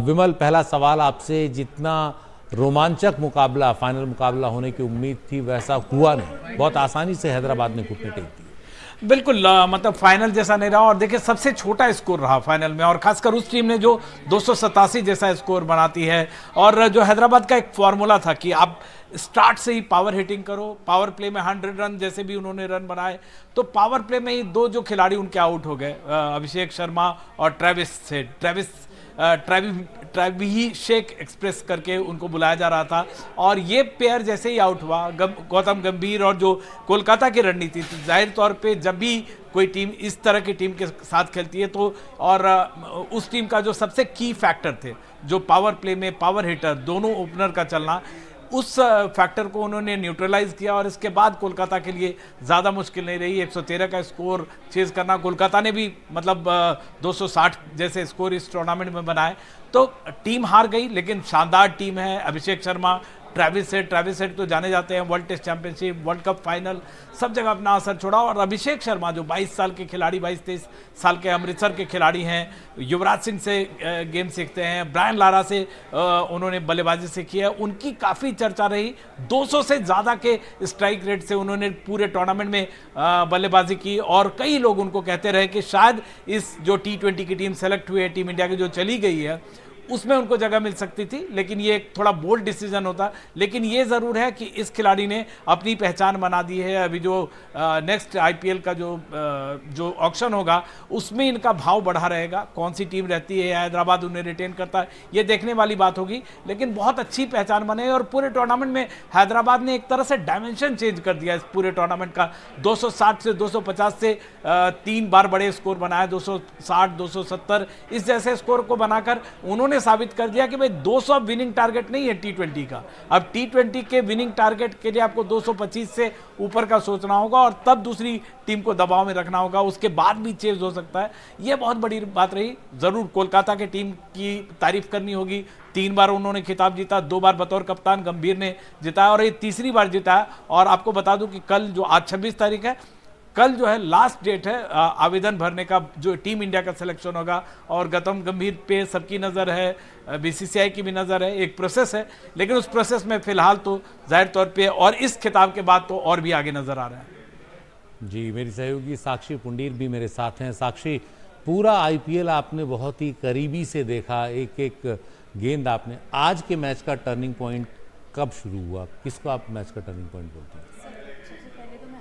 विमल, पहला सवाल आपसे, जितना रोमांचक मुकाबला, फाइनल मुकाबला होने की उम्मीद थी वैसा हुआ नहीं, बहुत आसानी से हैदराबाद ने घुटने टेक दिए। बिल्कुल मतलब फाइनल जैसा नहीं रहा। और देखिए सबसे छोटा स्कोर रहा फाइनल में, और खासकर उस टीम ने जो 287 जैसा स्कोर बनाती है। और जो हैदराबाद का एक फॉर्मूला था कि आप स्टार्ट से ही पावर हिटिंग करो, पावर प्ले में 100 रन जैसे भी उन्होंने रन बनाए, तो पावर प्ले में ही दो जो खिलाड़ी उनके आउट हो गए, अभिषेक शर्मा और ट्रेविशेक एक्सप्रेस करके उनको बुलाया जा रहा था। और ये पेयर जैसे ही आउट हुआ, गौतम गंभीर और जो कोलकाता की रणनीति थी, जाहिर तौर पे जब भी कोई टीम इस तरह की टीम के साथ खेलती है तो, और उस टीम का जो सबसे की फैक्टर थे, जो पावर प्ले में पावर हिटर दोनों ओपनर का चलना, उस फैक्टर को उन्होंने न्यूट्रलाइज किया। और इसके बाद कोलकाता के लिए ज़्यादा मुश्किल नहीं रही। 113 का स्कोर चेज करना, कोलकाता ने भी मतलब 260 जैसे स्कोर इस टूर्नामेंट में बनाए। तो टीम हार गई, लेकिन शानदार टीम है। अभिषेक शर्मा, ट्रेविस हेड तो जाने जाते हैं, world test championship, world cup final, सब जगह अपना असर छोड़ा। और अभिषेक शर्मा जो 22 साल के खिलाड़ी, 22-23 साल के अमृतसर के खिलाड़ी हैं, युवराज सिंह से गेम सीखते हैं, ब्रायन लारा से उन्होंने बल्लेबाजी सीखी है, उनकी काफ़ी चर्चा रही। 200 से ज़्यादा के स्ट्राइक रेट से उन्होंने पूरे टूर्नामेंट में बल्लेबाजी की। और कई लोग उनको कहते रहे कि शायद इस जो T20 की टीम सेलेक्ट हुई है, टीम इंडिया की जो चली गई है, उसमें उनको जगह मिल सकती थी। लेकिन ये एक थोड़ा बोल्ड डिसीजन होता। लेकिन ये ज़रूर है कि इस खिलाड़ी ने अपनी पहचान बना दी है। अभी जो नेक्स्ट IPL का जो ऑक्शन होगा, उसमें इनका भाव बढ़ा रहेगा। कौन सी टीम रहती है, हैदराबाद उन्हें रिटेन करता है, ये देखने वाली बात होगी। लेकिन बहुत अच्छी पहचान बने। और पूरे टूर्नामेंट में हैदराबाद ने एक तरह से डायमेंशन चेंज कर दिया इस पूरे टूर्नामेंट का। 260 से 250 से 3 बार बड़े स्कोर बनाए, 260, 270 इस जैसे स्कोर को बनाकर उन्होंने साबित कर दिया कि भाई 200 विनिंग टारगेट नहीं है T20 का। अब T20 के विनिंग टारगेट के लिए आपको 225 से ऊपर का सोचना होगा, और तब दूसरी टीम को दबाव में रखना होगा, उसके बाद भी चेंज हो सकता है। यह बहुत बड़ी बात रही। जरूर कोलकाता के टीम की तारीफ करनी होगी। 3 बार उन्होंने खिताब जीता, 2 बार बतौर कप्तान गंभीर ने जिताया, और ये तीसरी बार जिताया। और आपको बता दूं कि कल जो आज 26 तारीख है, कल जो है लास्ट डेट है आवेदन भरने का, जो टीम इंडिया का सिलेक्शन होगा। और गौतम गंभीर पे सबकी नज़र है, BCCI की भी नज़र है। एक प्रोसेस है, लेकिन उस प्रोसेस में फिलहाल तो जाहिर तौर पे, और इस खिताब के बाद तो और भी आगे नज़र आ रहा है। जी, मेरी सहयोगी साक्षी पुंडीर भी मेरे साथ हैं। साक्षी, पूरा IPL आपने बहुत ही करीबी से देखा, एक एक गेंद आपने। आज के मैच का टर्निंग पॉइंट कब शुरू हुआ? किसको आप मैच का टर्निंग पॉइंट बोलते हैं?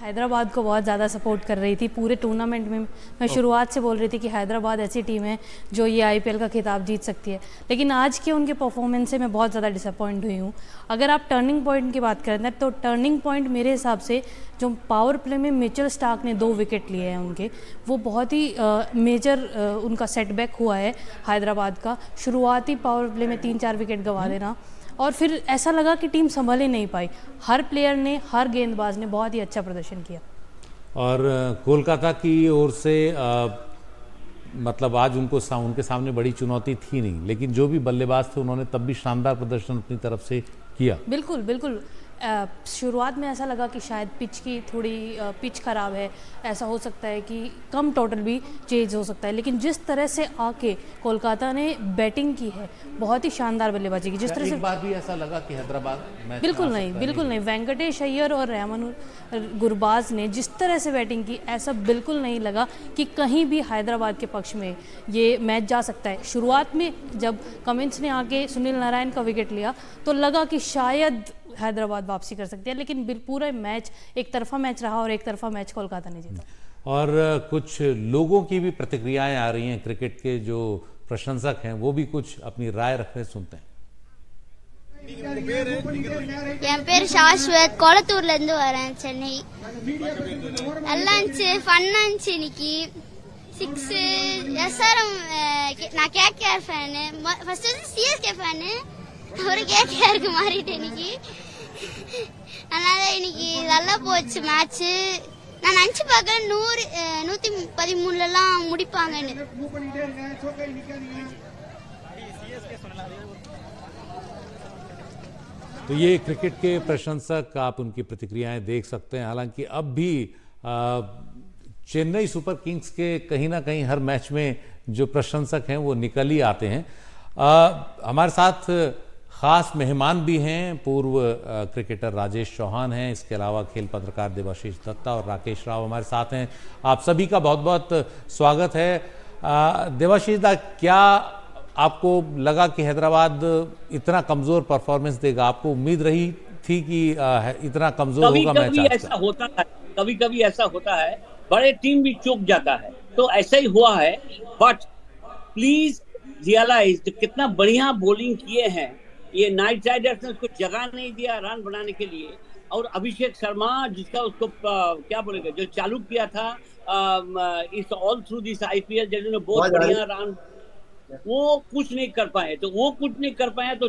हैदराबाद को बहुत ज़्यादा सपोर्ट कर रही थी पूरे टूर्नामेंट में। मैं शुरुआत से बोल रही थी कि हैदराबाद ऐसी टीम है जो ये IPL का खिताब जीत सकती है। लेकिन आज के उनके परफॉर्मेंस से मैं बहुत ज़्यादा डिसअपॉइंट हुई हूँ। अगर आप टर्निंग पॉइंट की बात करें तो टर्निंग पॉइंट मेरे हिसाब से जो पावर प्ले में मिचेल स्टार्क ने 2 विकेट लिए हैं उनके, वो बहुत ही मेजर उनका सेटबैक हुआ है हैदराबाद का। शुरुआती पावर प्ले में 3-4 विकेट गंवा देना, और फिर ऐसा लगा कि टीम संभल ही नहीं पाई। हर प्लेयर ने, हर गेंदबाज ने बहुत ही अच्छा प्रदर्शन किया। और कोलकाता की ओर से मतलब आज उनके सामने बड़ी चुनौती थी नहीं, लेकिन जो भी बल्लेबाज थे उन्होंने तब भी शानदार प्रदर्शन अपनी तरफ से किया। बिल्कुल बिल्कुल। शुरुआत में ऐसा लगा कि शायद पिच की थोड़ी पिच ख़राब है, ऐसा हो सकता है कि कम टोटल भी चेंज हो सकता है। लेकिन जिस तरह से आके कोलकाता ने बैटिंग की है, बहुत ही शानदार बल्लेबाजी की। जिस तरह से एक बार भी ऐसा लगा कि हैदराबाद मैच बिल्कुल नहीं। वेंकटेश अय्यर और रहमान गुरबाज ने जिस तरह से बैटिंग की, ऐसा बिल्कुल नहीं लगा कि कहीं भी हैदराबाद के पक्ष में ये मैच जा सकता है। शुरुआत में जब कमिंस ने आके सुनील नारायण का विकेट लिया तो लगा कि शायद हैदराबाद वापसी कर सकती है, लेकिन पूरा मैच एक तरफा मैच रहा, और एक तरफा मैच कोलकाता ने जीता। और कुछ लोगों की भी प्रतिक्रियाएं आ रही हैं, क्रिकेट के जो प्रशंसक हैं वो भी कुछ अपनी राय रख रहे, सुनते हैं। என் பேர் சாஸ்வத், கொளத்தூர்ல இருந்து வரேன், சென்னை. நல்லா இருந்துச்சு, ஃபன்னா இருந்துச்சு. இன்னைக்கு 6 SRM. நான் KKR fan, first CSK fan, ஒரு KKRக்கு மாறிட்டேன் இன்னைக்கு. அதனால இன்னைக்கு நல்லா போச்சு மேட்ச். நான் நினைச்சு பார்க்கல 113 முடிப்பாங்கன்னு. तो ये क्रिकेट के प्रशंसक, आप उनकी प्रतिक्रियाएं देख सकते हैं। हालांकि अब भी चेन्नई सुपर किंग्स के कहीं ना कहीं हर मैच में जो प्रशंसक हैं वो निकल ही आते हैं। हमारे साथ खास मेहमान भी हैं, पूर्व क्रिकेटर राजेश चौहान हैं, इसके अलावा खेल पत्रकार देवाशीष दत्ता और राकेश राव हमारे साथ हैं। आप सभी का बहुत बहुत स्वागत है। देवाशीष दा, क्या आपको लगा कि हैदराबाद इतना कमजोर परफॉर्मेंस देगा? आपको उम्मीद रही थी कि इतना कमजोर होगा मैच? कभी ऐसा होता है, कभी कभी ऐसा होता है, बड़े टीम भी चूक जाता है, तो ऐसा ही हुआ है। बट प्लीज रियलाइज कितना बढ़िया बॉलिंग किए हैं ये नाइट राइडर्स ने, उसको जगह नहीं दिया रन बनाने के लिए। और अभिषेक शर्मा जिसका उसको क्या बोलेगा, जो चालू किया था इस ऑल थ्रू दिस आईपीएल, जिन्होंने बहुत बढ़िया रन, वो कुछ नहीं कर पाए। तो वो कुछ नहीं कर पाए तो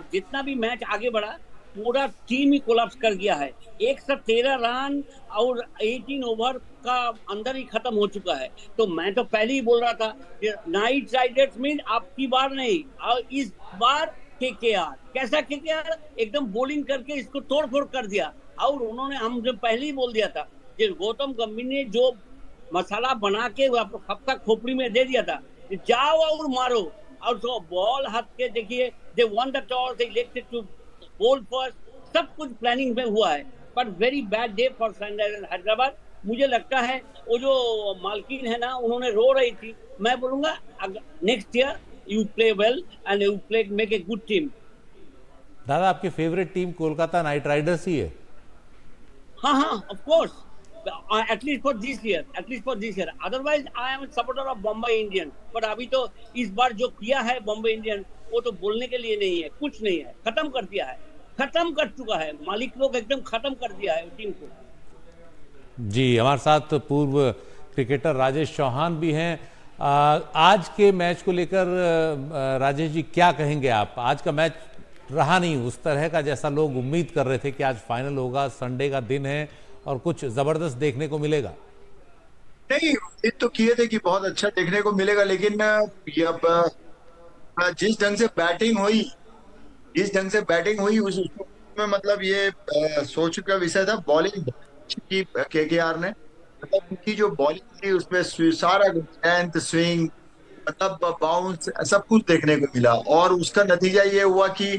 जितना भी मैच आगे बढ़ा पूरा टीम ही कोलैप्स कर गया है। 113 रन और 18 ओवर का अंदर ही खत्म हो चुका है। तो मैं तो पहले ही बोल रहा था कि नाइट राइडर्स मीन आपकी बार नहीं, और इस बार केकेआर। कैसा केकेआर? एकदम बॉलिंग करके इसको तोड़ फोड़ कर दिया। और उन्होंने, हम जब पहले ही बोल दिया था कि गौतम गंभीर ने जो मसाला बना के सबका खोपड़ी में दे दिया था, जाओ और मारो। और तो बॉल हाथ के देखिए, they won the toss, they elected to bowl first, सब कुछ प्लानिंग में हुआ है। But very bad day for Sunrisers Hyderabad. मुझे लगता है वो जो मालकिन है ना, उन्होंने रो रही थी। मैं बोलूंगा next year you play well and you play make a good team. दादा, आपकी favourite team Kolkata Knight Riders ही है? हाँ, of course, at least for this year. Otherwise, I am a supporter of Bombay Indians. But अभी तो इस बार जो किया है बॉम्बे इंडियन, वो तो बोलने के लिए नहीं है, कुछ नहीं है, खत्म कर दिया है, खत्म कर चुका है मालिक लोग, एकदम खत्म कर दिया है टीम को। जी, हमारे साथ पूर्व क्रिकेटर राजेश चौहान भी हैं। आज के मैच को लेकर राजेश जी क्या कहेंगे आप? आज का मैच रहा नहीं उस तरह का जैसा लोग उम्मीद कर रहे थे कि आज फाइनल होगा, संडे का दिन है और कुछ जबरदस्त देखने को मिलेगा। नहीं, उम्मीद तो किए थे कि बहुत अच्छा देखने को मिलेगा, लेकिन जिस ढंग से बैटिंग हुई उसमें मतलब ये सोच का विषय था। बॉलिंग की केकेआर ने, मतलब उनकी जो बॉलिंग थी उसमें सारा लेंथ, स्विंग, मतलब बाउंस, सब कुछ देखने को मिला। और उसका नतीजा ये हुआ कि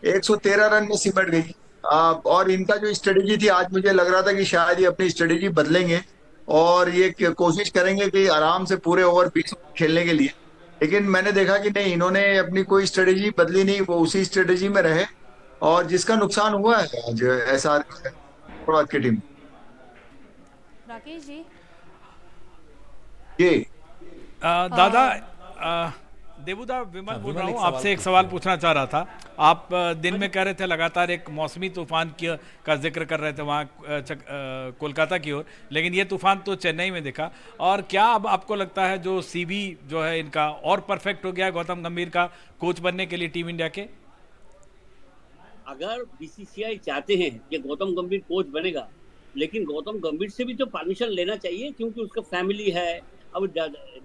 113 रन में सिमट गई। और इनका जो स्ट्रेटेजी थी, आज मुझे लग रहा था कि शायद ये अपनी स्ट्रेटेजी बदलेंगे और ये कोशिश करेंगे कि आराम से पूरे ओवर 20 खेलने के लिए। लेकिन मैंने देखा कि नहीं, इन्होंने अपनी कोई स्ट्रेटेजी बदली नहीं, वो उसी स्ट्रेटेजी में रहे और जिसका नुकसान हुआ है आज एसआर हैदराबाद की टीम। राकेश जी, ये दादा, देवुदा, विमल बोल रहा हूँ, आपसे एक सवाल पूछना चाह रहा था। आप दिन में कह रहे थे लगातार एक मौसमी तूफान का जिक्र कर रहे थे वहाँ कोलकाता की ओर, लेकिन ये तूफान तो चेन्नई में दिखा। और क्या अब आपको लगता है जो सीबी जो है इनका और परफेक्ट हो गया गौतम गंभीर का कोच बनने के लिए टीम इंडिया के? अगर बीसीसीआई चाहते हैं कि गौतम गंभीर कोच बनेगा, लेकिन गौतम गंभीर से भी तो परमिशन लेना चाहिए, क्योंकि उसका फैमिली है। अब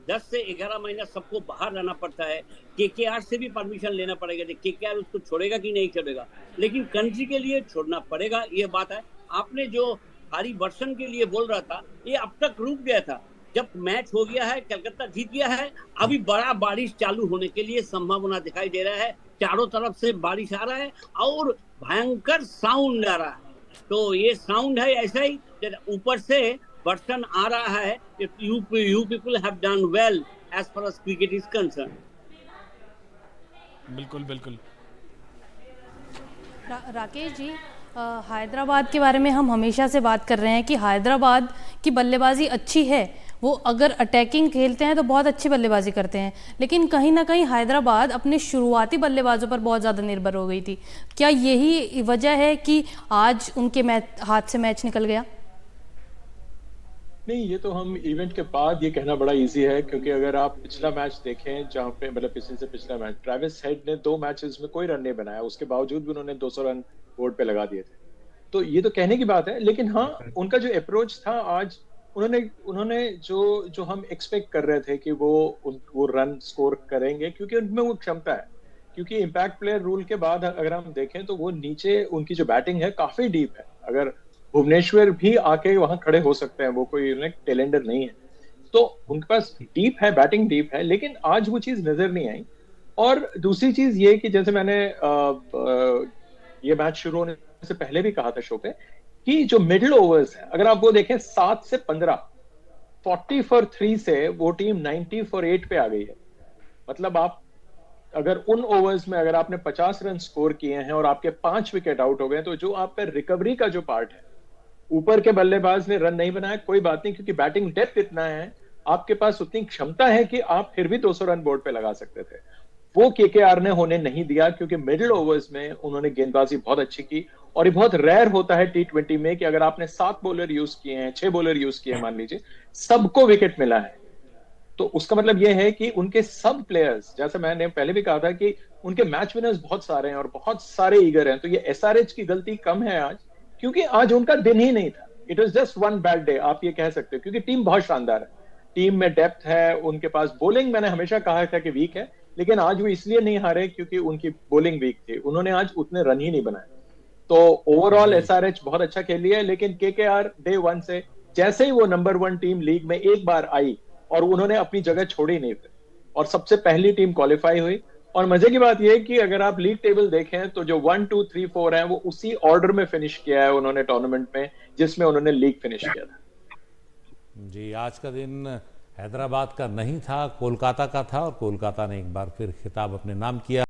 10 से 11 महीना सबको बाहर रहना पड़ता है। केकेआर से भी परमिशन लेना पड़ेगा। केकेआर उसको छोड़ेगा कि नहीं छोड़ेगा, लेकिन कंट्री के लिए छोड़ना पड़ेगा, ये बात है। आपने जो हारी वर्षन के लिए बोल रहा था, ये अब तक रुक गया था। जब मैच हो गया है, कलकत्ता जीत गया है, अभी बड़ा बारिश चालू होने के लिए संभावना दिखाई दे रहा है। चारों तरफ से बारिश आ रहा है और भयंकर साउंड आ रहा है। तो ये साउंड है ऐसा ही, ऊपर से वर्षन आ रहा है। You people have done well as far as cricket is concerned. बिल्कुल बिल्कुल। राकेश जी, हैदराबाद के बारे में हम हमेशा से बात कर रहे हैं कि हैदराबाद की बल्लेबाजी अच्छी है, वो अगर अटैकिंग खेलते हैं तो बहुत अच्छी बल्लेबाजी करते हैं, लेकिन कहीं ना कहीं हैदराबाद अपने शुरुआती बल्लेबाजों पर बहुत ज़्यादा निर्भर हो गई थी। क्या यही वजह है कि आज उनके हाथ से मैच निकल गया? नहीं, ये तो हम इवेंट के बाद ये कहना बड़ा इजी है, क्योंकि अगर आप पिछला मैच देखें जहां पे मतलब पिछले से पिछला मैच ट्रेविस हेड ने 2 मैचेस में कोई रन नहीं बनाया, उसके बावजूद भी उन्होंने 200 रन बोर्ड पे लगा दिए थे। तो ये तो कहने की बात है, लेकिन हाँ, उनका जो अप्रोच था आज, उन्होंने जो हम एक्सपेक्ट कर रहे थे कि वो रन स्कोर करेंगे, क्योंकि उनमें वो क्षमता है। क्योंकि इम्पैक्ट प्लेयर रूल के बाद अगर हम देखें तो वो नीचे उनकी जो बैटिंग है काफी डीप है। अगर भुवनेश्वर भी आके वहां खड़े हो सकते हैं, वो कोई टेलेंडर नहीं है, तो उनके पास डीप है, बैटिंग डीप है, लेकिन आज वो चीज नजर नहीं आई। और दूसरी चीज ये कि जैसे मैंने ये मैच शुरू होने से पहले भी कहा था शो पे कि जो मिडिल ओवर्स है, अगर आप वो देखें 7 से 15, 40 फॉर 3 से वो टीम 90 फॉर 8 पे आ गई है। मतलब आप अगर उन ओवर्स में अगर आपने 50 रन स्कोर किए हैं और आपके 5 विकेट आउट हो गए, तो जो आपका रिकवरी का जो पार्ट है, ऊपर के बल्लेबाज ने रन नहीं बनाया, कोई बात नहीं, क्योंकि बैटिंग डेप्थ इतना है, आपके पास उतनी क्षमता है कि आप फिर भी 200 रन बोर्ड पे लगा सकते थे। वो केकेआर ने होने नहीं दिया, क्योंकि मिडिल ओवर्स में उन्होंने गेंदबाजी बहुत अच्छी की। और ये बहुत रेयर होता है T20 में कि अगर आपने 7 बॉलर यूज किए हैं, 6 बॉलर यूज किए हैं, मान लीजिए सबको विकेट मिला है, तो उसका मतलब यह है कि उनके सब प्लेयर्स, जैसे मैंने पहले भी कहा था कि उनके मैच विनर्स बहुत सारे हैं और बहुत सारे ईगर हैं। तो ये एसआरएच की गलती कम है आज, क्योंकि आज उनका दिन ही नहीं था। It was just one bad day, आप ये कह सकते हो, क्योंकि टीम बहुत शानदार है, टीम में डेप्थ है, उनके पास बॉलिंग मैंने हमेशा कहा था कि वीक है, लेकिन आज वो इसलिए नहीं हारे क्योंकि उनकी बॉलिंग वीक थी, उन्होंने आज उतने रन ही नहीं बनाए। तो ओवरऑल एसआरएच बहुत अच्छा खेली है, लेकिन केकेआर डे 1 से जैसे ही वो नंबर 1 टीम लीग में एक बार आई और उन्होंने अपनी जगह छोड़ी नहीं थी, और सबसे पहली टीम क्वालिफाई हुई। और मजे की बात यह है कि अगर आप लीग टेबल देखें तो जो 1, 2, 3, 4 है, वो उसी ऑर्डर में फिनिश किया है उन्होंने टूर्नामेंट में जिसमें उन्होंने लीग फिनिश किया था। जी, आज का दिन हैदराबाद का नहीं था, कोलकाता का था, और कोलकाता ने एक बार फिर खिताब अपने नाम किया।